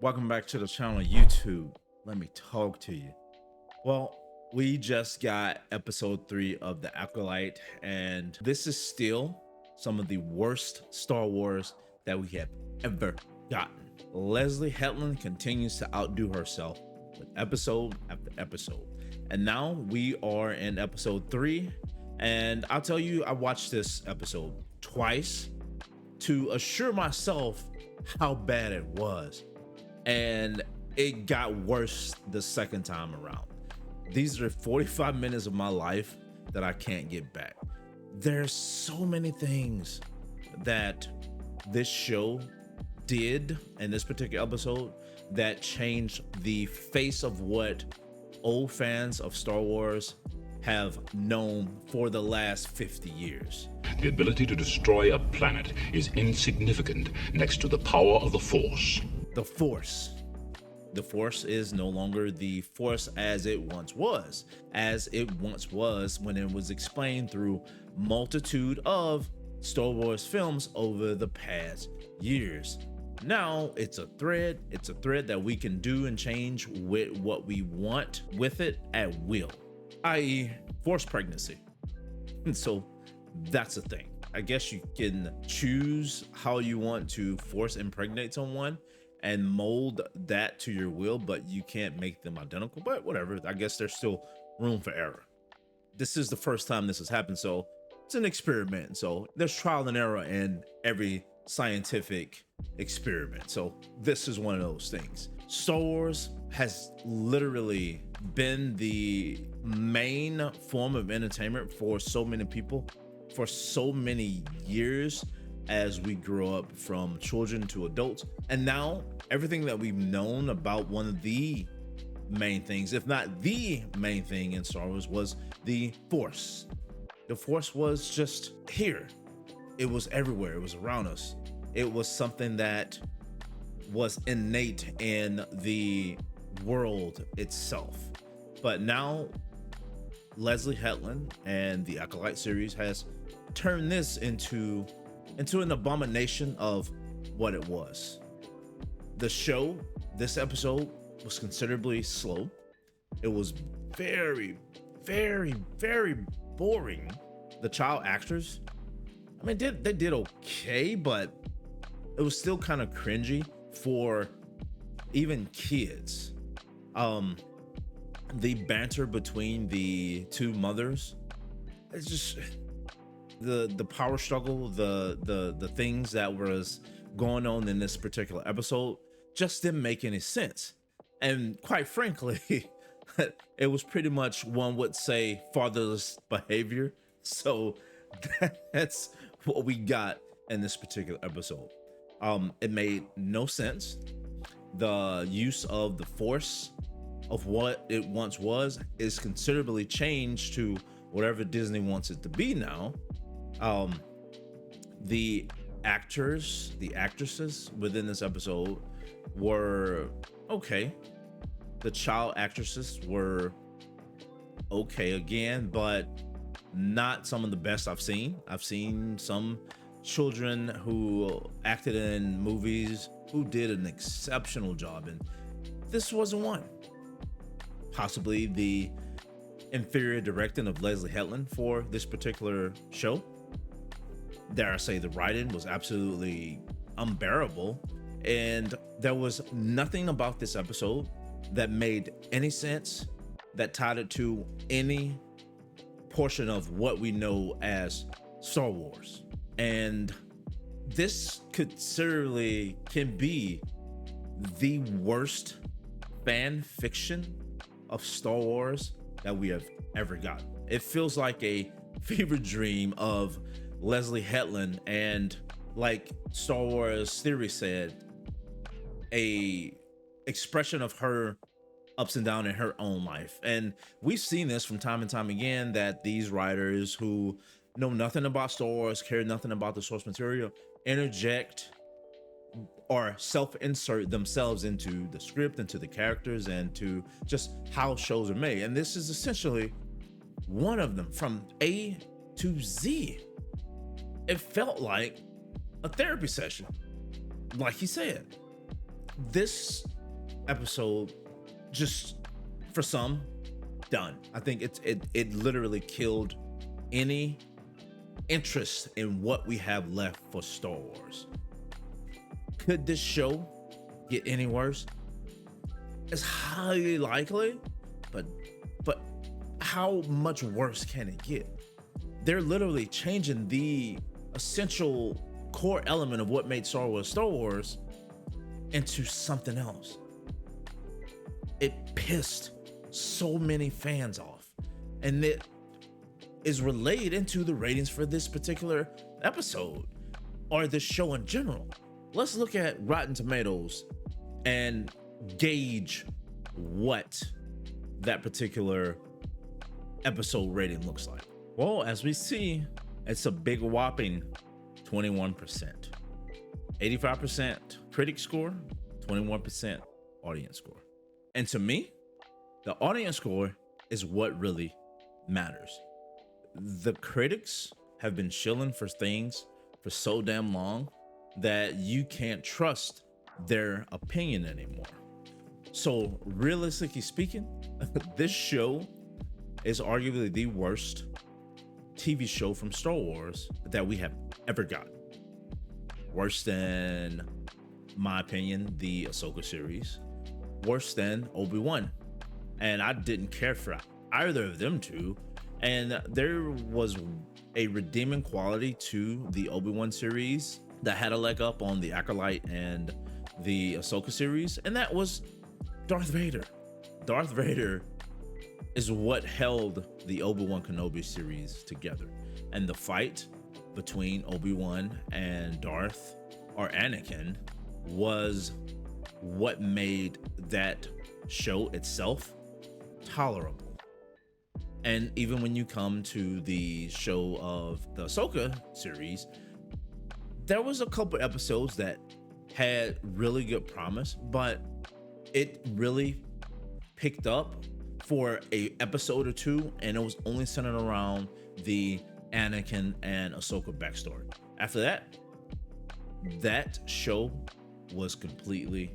Welcome back to the channel, YouTube. Let me talk to you. Well, we just got episode 3 of the Acolyte, and this is still some of the worst Star Wars that we have ever gotten. Leslie Hetland continues to outdo herself with episode after episode. And now we are in episode 3, and I'll tell you, I watched this episode twice to assure myself how bad it was. And it got worse the second time around. These are 45 minutes of my life that I can't get back. There's so many things that this show did in this particular episode that changed the face of what old fans of Star Wars have known for the last 50 years. The ability to destroy a planet is insignificant next to the power of the Force. The Force. The Force is no longer the Force as it once was, when it was explained through multitude of Star Wars films over the past years. Now it's a thread that we can do and change with what we want with it at will, i.e. forced pregnancy. And so that's the thing. I guess you can choose how you want to force impregnate someone and mold that to your will, but you can't make them identical. But whatever, I guess there's still room for error. This is the first time this has happened, so it's an experiment. So there's trial and error in every scientific experiment. So this is one of those things. Star Wars has literally been the main form of entertainment for so many people for so many years as we grow up from children to adults. And now everything that we've known about one of the main things, if not the main thing in Star Wars, was the Force. The Force was just here. It was everywhere. It was around us. It was something that was innate in the world itself. But now Leslie Hetland and the Acolyte series has turned this into an abomination of what it was. The show, this episode, was considerably slow. It was very, very, very boring. The child actors, I mean, they did okay, but it was still kind of cringy for even kids. The banter between the two mothers, it's just the power struggle, the things that was going on in this particular episode just didn't make any sense. And quite frankly, it was pretty much, one would say, fatherless behavior. So that's what we got in this particular episode. It made no sense. The use of the Force of what it once was is considerably changed to whatever Disney wants it to be now. The actors, the actresses within this episode were okay. The child actresses were okay again, but not some of the best I've seen. I've seen some children who acted in movies who did an exceptional job, and this wasn't one. Possibly the inferior directing of Leslie Hetland for this particular show. Dare I say, the writing was absolutely unbearable, and there was nothing about this episode that made any sense, that tied it to any portion of what we know as Star Wars. And this considerably can be the worst fan fiction of Star Wars that we have ever gotten. It feels like a fever dream of Leslie Hetland, and like Star Wars Theory said, a expression of her ups and downs in her own life. And we've seen this from time and time again, that these writers who know nothing about Star Wars, care nothing about the source material, interject or self-insert themselves into the script, into the characters, and to just how shows are made. And this is essentially one of them, from A to Z. It felt like a therapy session. Like he said, this episode, just for some, done. I think it literally killed any interest in what we have left for Star Wars. Could this show get any worse? It's highly likely, but how much worse can it get? They're literally changing the essential core element of what made Star Wars into something else. It pissed so many fans off, and it is relayed into the ratings for this particular episode or this show in general. Let's look at Rotten Tomatoes and gauge what that particular episode rating looks like. Well, as we see, it's a big whopping 21%. 85% critic score, 21% audience score. And to me, the audience score is what really matters. The critics have been shilling for things for so damn long that you can't trust their opinion anymore. So realistically speaking, this show is arguably the worst TV show from Star Wars that we have ever gotten. Worse than, my opinion, the Ahsoka series. Worse than Obi-Wan. And I didn't care for either of them two. And there was a redeeming quality to the Obi-Wan series that had a leg up on the Acolyte and the Ahsoka series, and that was Darth Vader. Darth Vader is what held the Obi-Wan Kenobi series together. And the fight between Obi-Wan and Darth, or Anakin, was what made that show itself tolerable. And even when you come to the show of the Ahsoka series, there was a couple episodes that had really good promise, but it really picked up for a episode or two, and it was only centered around the Anakin and Ahsoka backstory. After that, that show was completely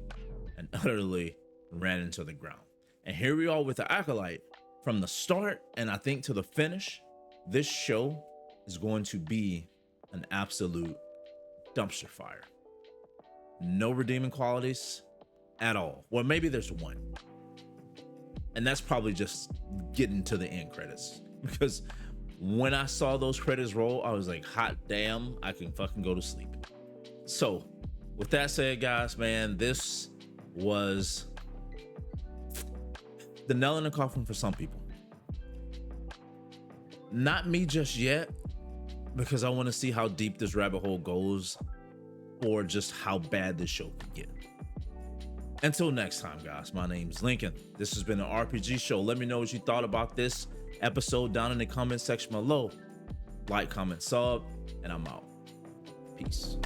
and utterly ran into the ground. And here we are with the Acolyte. From the start, and I think to the finish, this show is going to be an absolute dumpster fire. No redeeming qualities at all. Well, maybe there's one. And that's probably just getting to the end credits. Because when I saw those credits roll, I was like, hot damn, I can fucking go to sleep. So, with that said, guys, man, this was the nail in the coffin for some people. Not me just yet, because I want to see how deep this rabbit hole goes, or just how bad this show could get. Until next time, guys, my name's Lincoln. This has been an RPG show. Let me know what you thought about this episode down in the comment section below. Like, comment, sub, and I'm out. Peace.